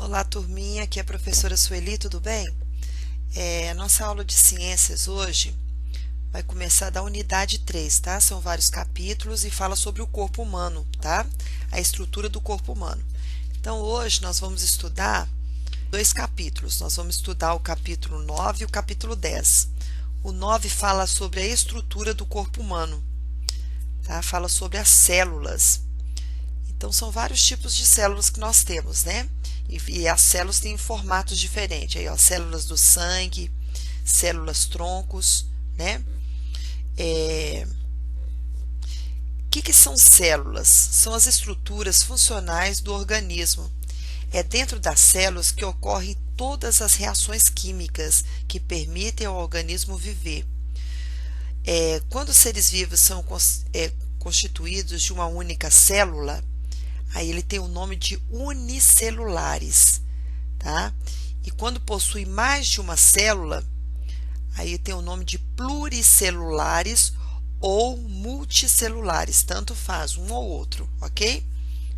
Olá, turminha, aqui é a professora Sueli, tudo bem? A nossa aula de ciências hoje vai começar da unidade 3, tá? São vários capítulos e fala sobre o corpo humano, tá? A estrutura do corpo humano. Então, hoje nós vamos estudar dois capítulos. Nós vamos estudar o capítulo 9 e o capítulo 10. O 9 fala sobre a estrutura do corpo humano, tá? Fala sobre as células. Então, são vários tipos de células que nós temos, né? E as células têm formatos diferentes. Aí, ó, células do sangue, células troncos, né? O que são células? São as estruturas funcionais do organismo. É dentro das células que ocorrem todas as reações químicas que permitem ao organismo viver. Quando os seres vivos são constituídos de uma única célula, aí ele tem o nome de unicelulares, tá? E quando possui mais de uma célula, aí tem o nome de pluricelulares ou multicelulares, tanto faz, um ou outro, ok?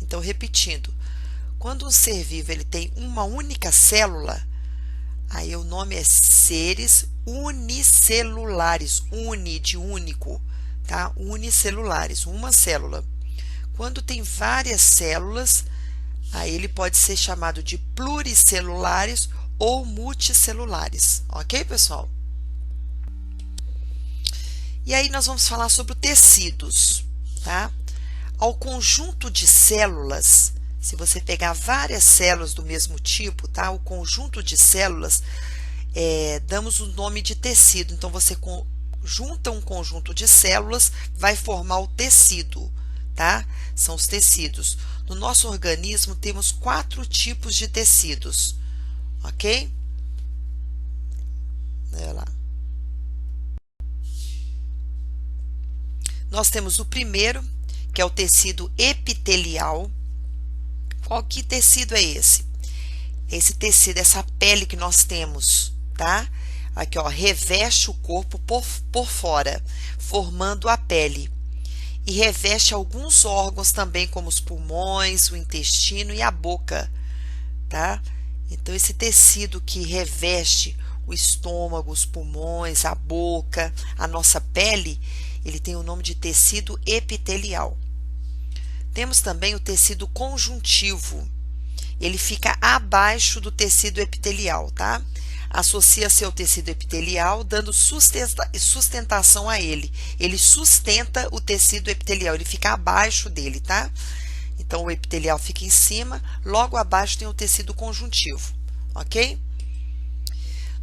Então, repetindo, quando um ser vivo ele tem uma única célula, aí o nome é seres unicelulares, uni de único, tá? Unicelulares, uma célula. Quando tem várias células, aí ele pode ser chamado de pluricelulares ou multicelulares, ok, pessoal? E aí nós vamos falar sobre tecidos, tá? Ao conjunto de células, se você pegar várias células do mesmo tipo, tá? O conjunto de células, damos o nome de tecido. Então, você junta um conjunto de células, vai formar o tecido, tá? São os tecidos. No nosso organismo, temos 4 tipos de tecidos, ok? Olha lá. Nós temos o primeiro, que é o tecido epitelial. Que tecido é esse? Esse tecido, essa pele que nós temos, tá? Aqui, ó, reveste o corpo por fora, formando a pele. E reveste alguns órgãos também, como os pulmões, o intestino e a boca, tá? Então, esse tecido que reveste o estômago, os pulmões, a boca, a nossa pele, ele tem o nome de tecido epitelial. Temos também o tecido conjuntivo. Ele fica abaixo do tecido epitelial, tá? Associa-se ao tecido epitelial, dando sustentação a ele. Ele sustenta o tecido epitelial, ele fica abaixo dele, tá? Então, o epitelial fica em cima, logo abaixo tem o tecido conjuntivo, ok?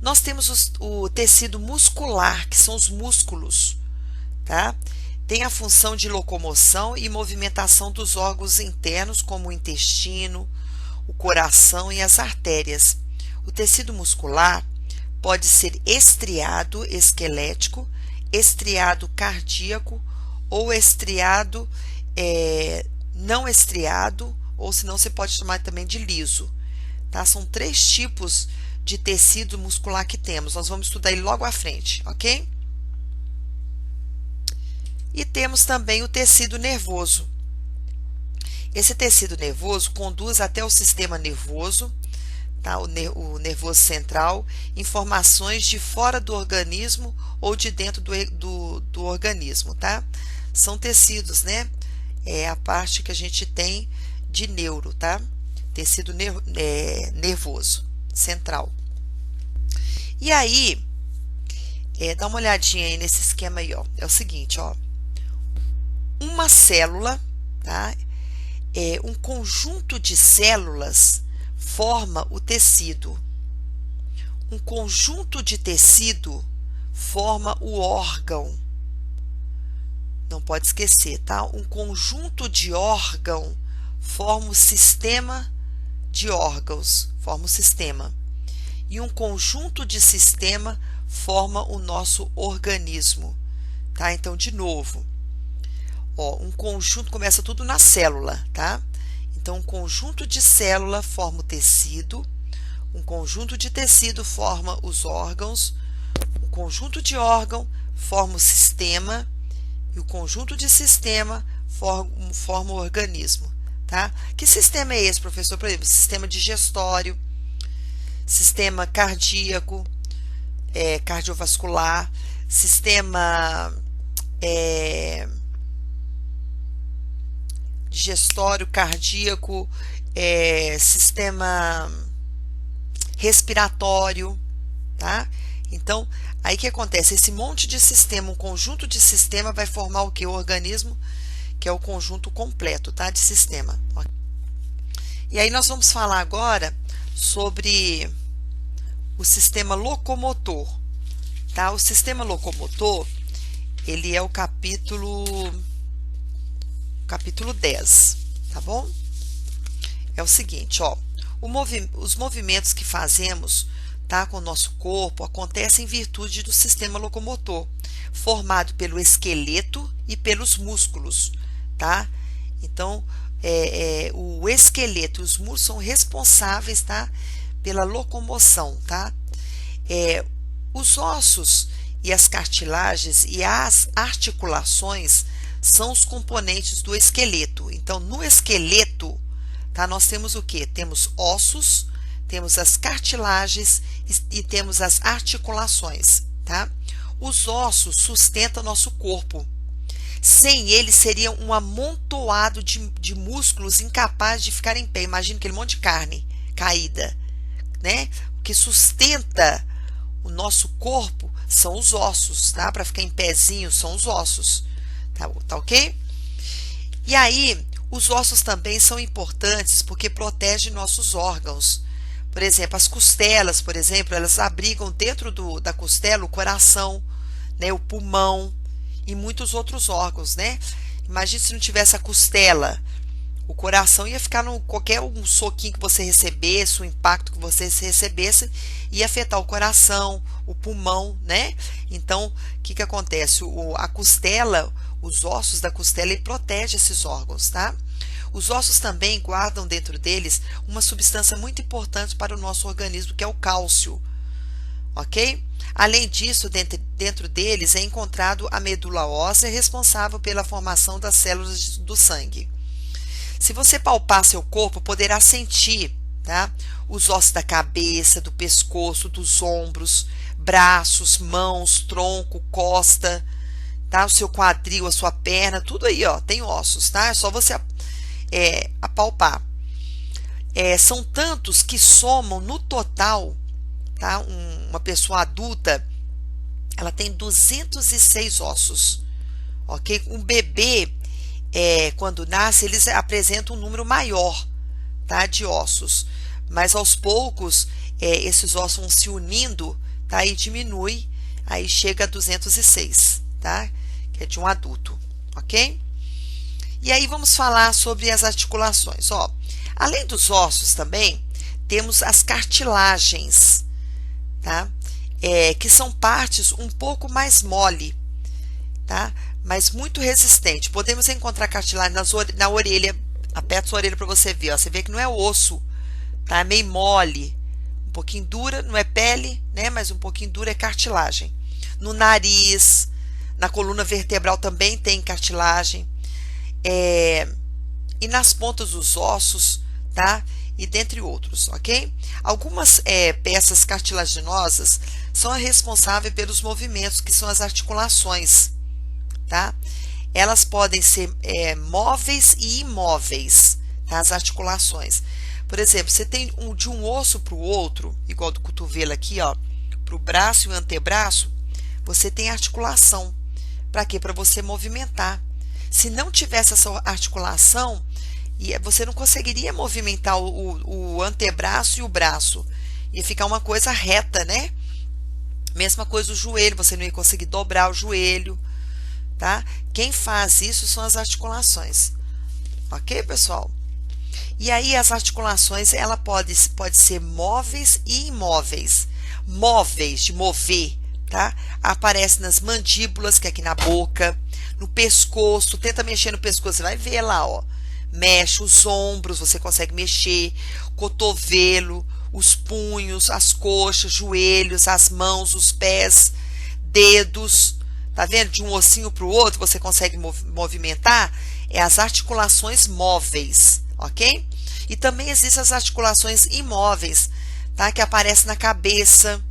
Nós temos o tecido muscular, que são os músculos, tá? Tem a função de locomoção e movimentação dos órgãos internos, como o intestino, o coração e as artérias. O tecido muscular pode ser estriado esquelético, estriado cardíaco ou estriado não estriado, ou senão você pode chamar também de liso, tá? São 3 tipos de tecido muscular que temos. Nós vamos estudar ele logo à frente, ok? E temos também o tecido nervoso. Esse tecido nervoso conduz até o sistema nervoso, tá? O nervoso central, informações de fora do organismo ou de dentro do organismo, tá? São tecidos, né? É a parte que a gente tem de neuro, tá? Tecido nervoso central. E aí, dá uma olhadinha aí nesse esquema aí, ó. É o seguinte, ó. Uma célula, tá? Um conjunto de células forma o tecido. Um conjunto de tecido forma o órgão. Não pode esquecer, tá? Um conjunto de órgão forma o sistema de órgãos, forma o sistema. E um conjunto de sistema forma o nosso organismo, tá? Então, de novo, ó, um conjunto começa tudo na célula, tá? Então, um conjunto de célula forma o tecido, um conjunto de tecido forma os órgãos, um conjunto de órgão forma o sistema e o conjunto de sistema forma o organismo, tá? Que sistema é esse, professor? Por exemplo, sistema digestório, sistema cardíaco, cardiovascular, sistema digestório, cardíaco, sistema respiratório, tá? Então, aí que acontece? Esse monte de sistema, um conjunto de sistema vai formar o que? O organismo, que é o conjunto completo, tá? De sistema. E aí nós vamos falar agora sobre o sistema locomotor, tá? O sistema locomotor, ele é o capítulo 10, tá bom? É o seguinte, ó, os movimentos que fazemos, tá, com o nosso corpo acontecem em virtude do sistema locomotor, formado pelo esqueleto e pelos músculos, tá? Então, o esqueleto e os músculos são responsáveis, tá, pela locomoção, tá? Os ossos e as cartilagens e as articulações são os componentes do esqueleto. Então, no esqueleto, tá, nós temos o que? Temos ossos, temos as cartilagens e temos as articulações, tá? Os ossos sustentam nosso corpo. Sem eles, seria um amontoado de músculos incapazes de ficar em pé. Imagina aquele monte de carne caída, né? O que sustenta o nosso corpo são os ossos, tá? Para ficar em pezinho são os ossos, tá ok? E aí, os ossos também são importantes porque protegem nossos órgãos. Por exemplo, as costelas, por exemplo, elas abrigam dentro da costela o coração, né? O pulmão e muitos outros órgãos, né? Imagina se não tivesse a costela, o coração ia ficar qualquer um soquinho que você recebesse, um impacto que você recebesse, ia afetar o coração, o pulmão, né? Então, o que acontece? A costela, os ossos da costela, ele protege esses órgãos, tá? Os ossos também guardam dentro deles uma substância muito importante para o nosso organismo, que é o cálcio, ok? Além disso, dentro deles é encontrado a medula óssea, responsável pela formação das células do sangue. Se você palpar seu corpo, poderá sentir, tá, os ossos da cabeça, do pescoço, dos ombros, braços, mãos, tronco, costa, tá, o seu quadril, a sua perna, tudo aí, ó, tem ossos, tá? É só você apalpar. São tantos que somam no total, tá? Uma pessoa adulta, ela tem 206 ossos, ok? Um bebê, quando nasce, eles apresentam um número maior, tá, de ossos, mas aos poucos esses ossos vão se unindo, tá, e diminui, aí chega a 206, tá, que é de um adulto, ok? E aí vamos falar sobre as articulações, ó. Além dos ossos também, temos as cartilagens, tá, que são partes um pouco mais mole, tá, mas muito resistente. Podemos encontrar cartilagem na orelha. Aperta sua orelha para você ver, ó. Você vê que não é osso, tá? É meio mole, um pouquinho dura, não é pele, né? Mas um pouquinho dura é cartilagem. No nariz, na coluna vertebral também tem cartilagem. E nas pontas dos ossos, tá? E dentre outros, ok? Algumas peças cartilaginosas são responsáveis pelos movimentos, que são as articulações, tá? Elas podem ser móveis e imóveis, tá? As articulações. Por exemplo, você tem de um osso para o outro, igual do cotovelo aqui, ó, para o braço e o antebraço, você tem articulação. Para quê? Para você movimentar. Se não tivesse essa articulação, você não conseguiria movimentar o antebraço e o braço. Ia ficar uma coisa reta, né? Mesma coisa o joelho, você não ia conseguir dobrar o joelho, tá? Quem faz isso são as articulações. Ok, pessoal? E aí as articulações, ela pode ser móveis e imóveis. Móveis, de mover, tá? Aparece nas mandíbulas, que é aqui na boca, no pescoço, tenta mexer no pescoço, você vai ver lá, ó. Mexe os ombros, você consegue mexer, cotovelo, os punhos, as coxas, joelhos, as mãos, os pés, dedos, tá vendo? De um ossinho para o outro você consegue movimentar, as articulações móveis, ok? E também existem as articulações imóveis, tá? Que aparecem na cabeça,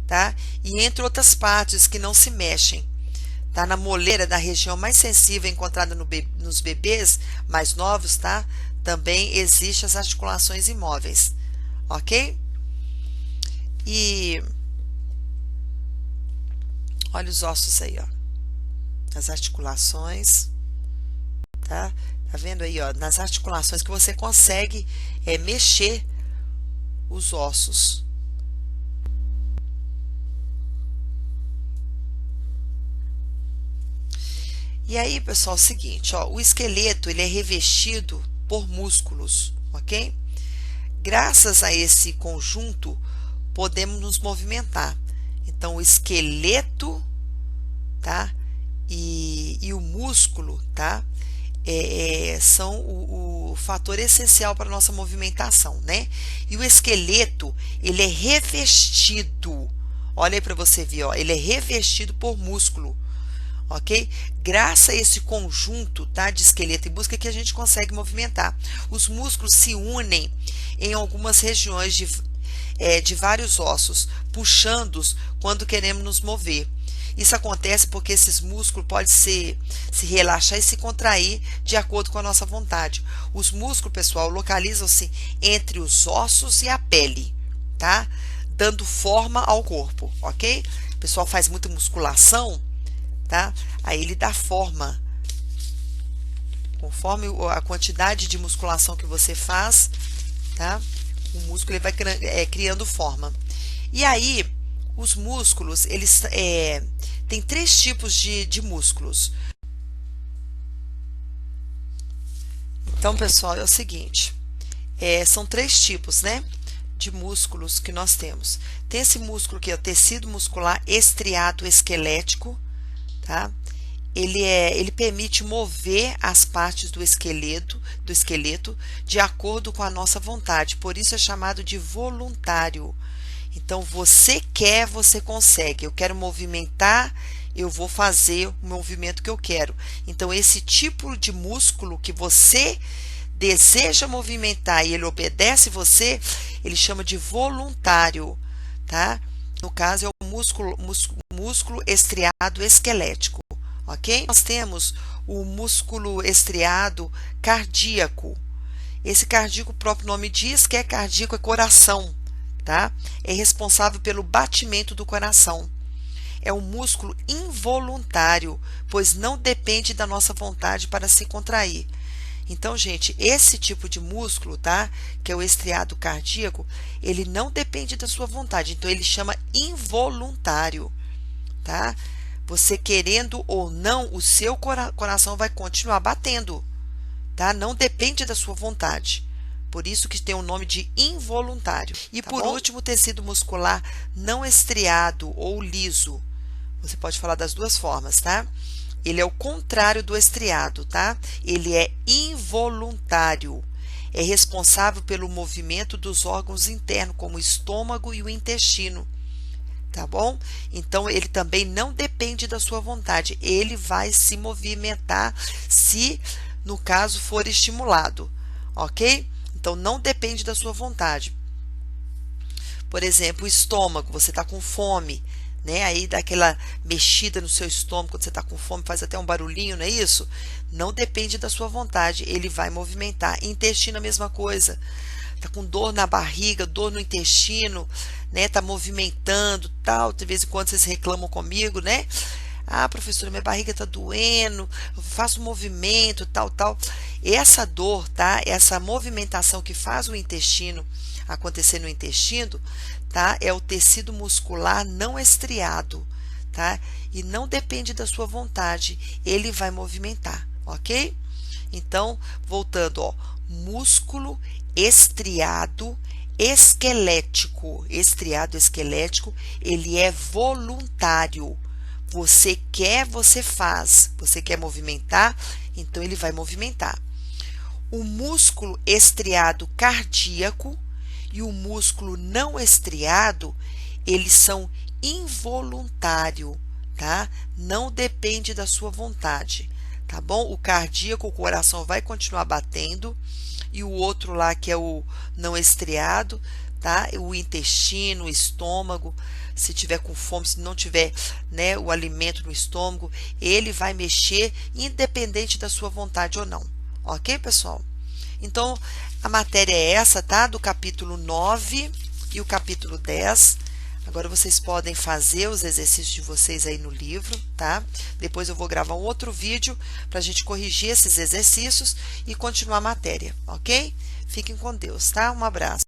tá? E entre outras partes que não se mexem, tá? Na moleira da região mais sensível encontrada nos bebês mais novos, tá? Também existem as articulações imóveis, ok? E olha os ossos aí, ó, as articulações, tá? Tá vendo aí, ó, nas articulações que você consegue mexer os ossos. E aí, pessoal, é o seguinte, ó, o esqueleto ele é revestido por músculos, ok? Graças a esse conjunto, podemos nos movimentar. Então, o esqueleto, tá? E o músculo, tá? São o fator essencial para a nossa movimentação, né? E o esqueleto, ele é revestido, olha aí para você ver, ó, ele é revestido por músculo, ok? Graças a esse conjunto, tá, de esqueleto e músculo que a gente consegue movimentar. Os músculos se unem em algumas regiões de vários ossos, puxando-os quando queremos nos mover. Isso acontece porque esses músculos podem se relaxar e se contrair de acordo com a nossa vontade. Os músculos, pessoal, localizam-se entre os ossos e a pele, tá? Dando forma ao corpo, ok? O pessoal faz muita musculação, tá? Aí ele dá forma. Conforme a quantidade de musculação que você faz, tá? O músculo ele vai criando forma. E aí, os músculos, eles tem 3 tipos de músculos. Então, pessoal, é o seguinte, são 3 tipos, né, de músculos que nós temos. Tem esse músculo que é o tecido muscular estriado esquelético, tá? Ele permite mover as partes do esqueleto de acordo com a nossa vontade, por isso é chamado de voluntário. Então, você quer, você consegue. Eu quero movimentar, eu vou fazer o movimento que eu quero. Então, esse tipo de músculo que você deseja movimentar e ele obedece você, ele chama de voluntário, tá? No caso, é o músculo estriado esquelético, ok? Nós temos o músculo estriado cardíaco. Esse cardíaco, o próprio nome diz que é cardíaco, é coração, tá? É responsável pelo batimento do coração. É um músculo involuntário, pois não depende da nossa vontade para se contrair. Então, gente, esse tipo de músculo, tá? Que é o estriado cardíaco, ele não depende da sua vontade, então ele chama involuntário, tá? Você querendo ou não, o seu coração vai continuar batendo, tá? Não depende da sua vontade. Por isso que tem o nome de involuntário. E por último, o tecido muscular não estriado ou liso. Você pode falar das duas formas, tá? Ele é o contrário do estriado, tá? Ele é involuntário. É responsável pelo movimento dos órgãos internos, como o estômago e o intestino, tá bom? Então, ele também não depende da sua vontade. Ele vai se movimentar se, no caso, for estimulado, ok? Então, não depende da sua vontade. Por exemplo, o estômago, você está com fome, né? Aí dá aquela mexida no seu estômago, quando você está com fome, faz até um barulhinho, não é isso? Não depende da sua vontade, ele vai movimentar. Intestino, a mesma coisa. Tá com dor na barriga, dor no intestino, né? Tá movimentando, tal. De vez em quando vocês reclamam comigo, né? Ah, professora, minha barriga tá doendo, eu faço um movimento, tal, tal. Essa dor, tá? Essa movimentação que faz o intestino acontecer no intestino, tá? É o tecido muscular não estriado, tá? E não depende da sua vontade, ele vai movimentar, ok? Então, voltando, ó, músculo estriado esquelético. Estriado esquelético, ele é voluntário. Você quer, você faz. Você quer movimentar, então ele vai movimentar. O músculo estriado cardíaco e o músculo não estriado, eles são involuntários, tá? Não depende da sua vontade, tá bom? O cardíaco, o coração vai continuar batendo e o outro lá que é o não estriado, tá? O intestino, o estômago, se tiver com fome, se não tiver, né, o alimento no estômago, ele vai mexer independente da sua vontade ou não. Ok, pessoal? Então, a matéria é essa, tá? Do capítulo 9 e o capítulo 10. Agora vocês podem fazer os exercícios de vocês aí no livro, tá? Depois eu vou gravar um outro vídeo para a gente corrigir esses exercícios e continuar a matéria, ok? Fiquem com Deus, tá? Um abraço.